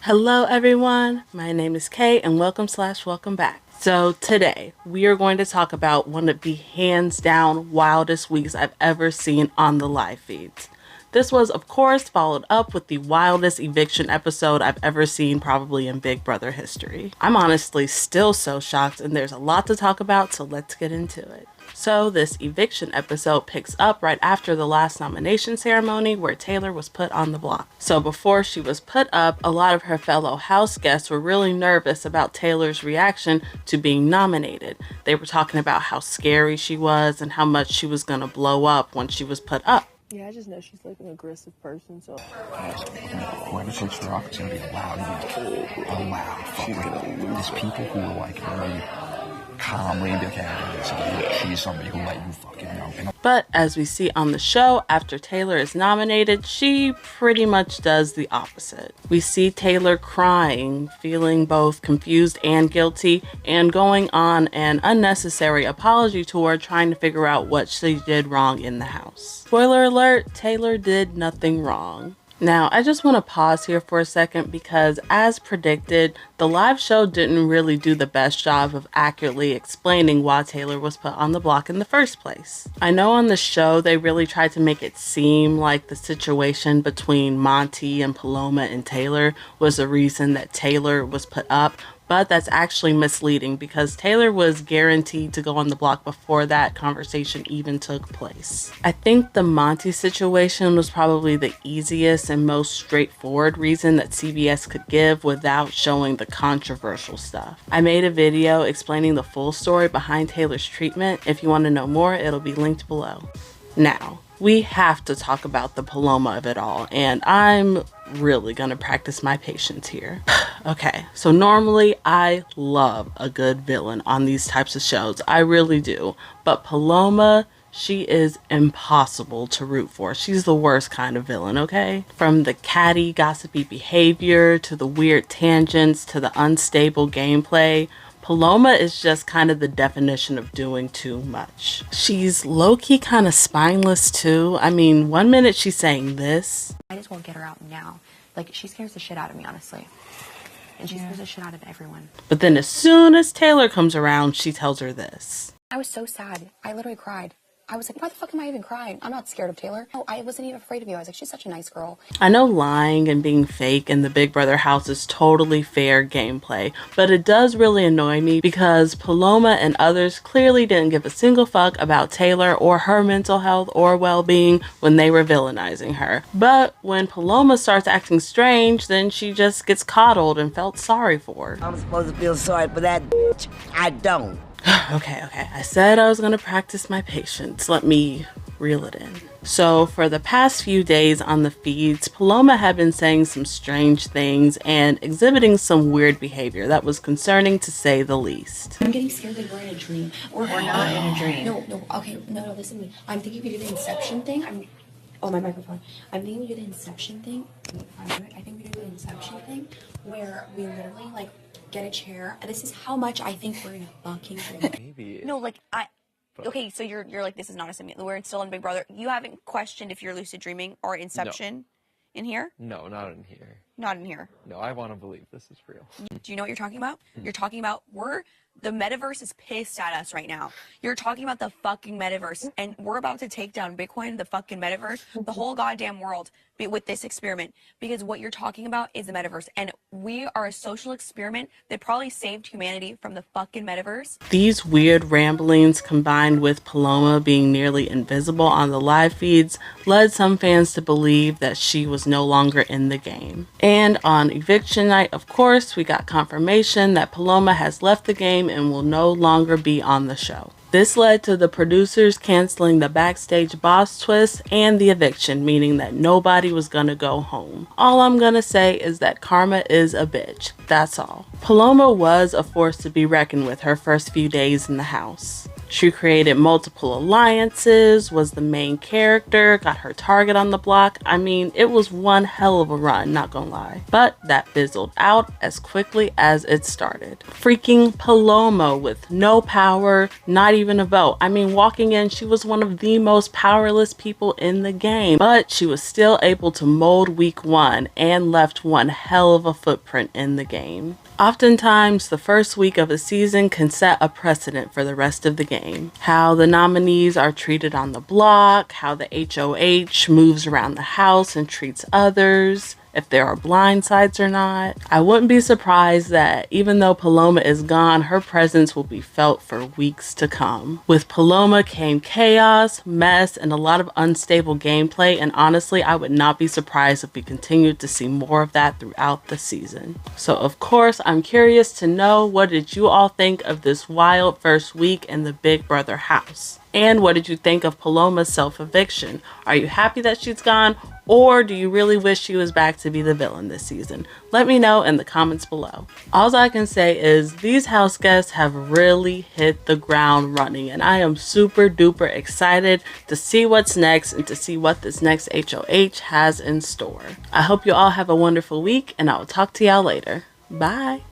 Hello everyone, my name is Kay and welcome back. So today we are going to talk about one of the hands down wildest weeks I've ever seen on the live feeds. This was of course followed up with the wildest eviction episode I've ever seen probably in Big Brother history. I'm honestly still so shocked and there's a lot to talk about, so let's get into it. So this eviction episode picks up right after the last nomination ceremony where Taylor was put on the block. So before she was put up, a lot of her fellow house guests were really nervous about Taylor's reaction to being nominated. They were talking about how scary she was and how much she was gonna blow up when she was put up. Yeah, I just know she's like an aggressive person, so. Whoever takes her off, it's gonna be loud. Oh wow, she's gonna lose. There's people who are like very calmly she's somebody who let you fucking know. But as we see on the show, after Taylor is nominated, she pretty much does the opposite. We see Taylor crying, feeling both confused and guilty, and going on an unnecessary apology tour trying to figure out what she did wrong in the house. Spoiler alert, Taylor did nothing wrong. Now, I just want to pause here for a second because, as predicted, the live show didn't really do the best job of accurately explaining why Taylor was put on the block in the first place. I know on the show they really tried to make it seem like the situation between Monte and Paloma and Taylor was the reason that Taylor was put up, but that's actually misleading because Taylor was guaranteed to go on the block before that conversation even took place. I think the Monte situation was probably the easiest and most straightforward reason that CBS could give without showing the controversial stuff. I made a video explaining the full story behind Taylor's treatment. If you want to know more, it'll be linked below. Now, we have to talk about the Paloma of it all, and I'm really gonna practice my patience here. Okay, so normally I love a good villain on these types of shows. I really do. But Paloma, she is impossible to root for. She's the worst kind of villain, okay? From the catty, gossipy behavior, to the weird tangents, to the unstable gameplay, Paloma is just kind of the definition of doing too much. She's low-key kind of spineless too. I mean, one minute she's saying this. I just won't get her out now. Like, she scares the shit out of me, honestly. And she scares the shit out of everyone. But then as soon as Taylor comes around, she tells her this. I was so sad. I literally cried. I was like, why the fuck am I even crying? I'm not scared of Taylor. No, I wasn't even afraid of you. I was like, she's such a nice girl. I know lying and being fake in the Big Brother house is totally fair gameplay, but it does really annoy me because Paloma and others clearly didn't give a single fuck about Taylor or her mental health or well-being when they were villainizing her. But when Paloma starts acting strange, then she just gets coddled and felt sorry for. I'm supposed to feel sorry for that bitch. I don't. Okay, I said I was gonna practice my patience. Let me reel it in. So for the past few days on the feeds, Paloma had been saying some strange things and exhibiting some weird behavior that was concerning to say the least. I'm getting scared that we're in a dream. Or we're not in a dream. No, listen to me. I'm thinking we do the Inception thing. Oh, my microphone. I'm thinking we do the Inception thing. I think we do the Inception thing where we literally, like, get a chair. And this is how much I think we're in a fucking dream. Maybe. No, like, okay, so you're like, this is not a simulation. We're still in Big Brother. You haven't questioned if you're lucid dreaming or Inception in here? No, not in here. Not in here. No, I want to believe this is real. Do you know what you're talking about? You're talking about the metaverse is pissed at us right now. You're talking about the fucking metaverse, and we're about to take down Bitcoin, the fucking metaverse, the whole goddamn world with this experiment, because what you're talking about is the metaverse, and we are a social experiment that probably saved humanity from the fucking metaverse. These weird ramblings combined with Paloma being nearly invisible on the live feeds led some fans to believe that she was no longer in the game. And on eviction night, of course, we got confirmation that Paloma has left the game and will no longer be on the show. This led to the producers canceling the backstage boss twist and the eviction, meaning that nobody was gonna go home. All I'm gonna say is that karma is a bitch. That's all. Paloma was a force to be reckoned with her first few days in the house. She created multiple alliances, was the main character, got her target on the block. I mean, it was one hell of a run, not gonna lie. But that fizzled out as quickly as it started. Freaking Paloma with no power, not even a vote. I mean, walking in, she was one of the most powerless people in the game, but she was still able to mold week 1 and left one hell of a footprint in the game. Oftentimes, the first week of a season can set a precedent for the rest of the game. How the nominees are treated on the block, how the HOH moves around the house and treats others, if there are blind sides or not. I wouldn't be surprised that even though Paloma is gone, her presence will be felt for weeks to come. With Paloma came chaos, mess, and a lot of unstable gameplay, and honestly, I would not be surprised if we continued to see more of that throughout the season. So of course, I'm curious to know, what did you all think of this wild first week in the Big Brother house? And what did you think of Paloma's self-eviction? Are you happy that she's gone, or do you really wish she was back to be the villain this season? Let me know in the comments below. All I can say is these house guests have really hit the ground running, and I am super duper excited to see what's next and to see what this next HOH has in store. I hope you all have a wonderful week, and I will talk to y'all later. Bye.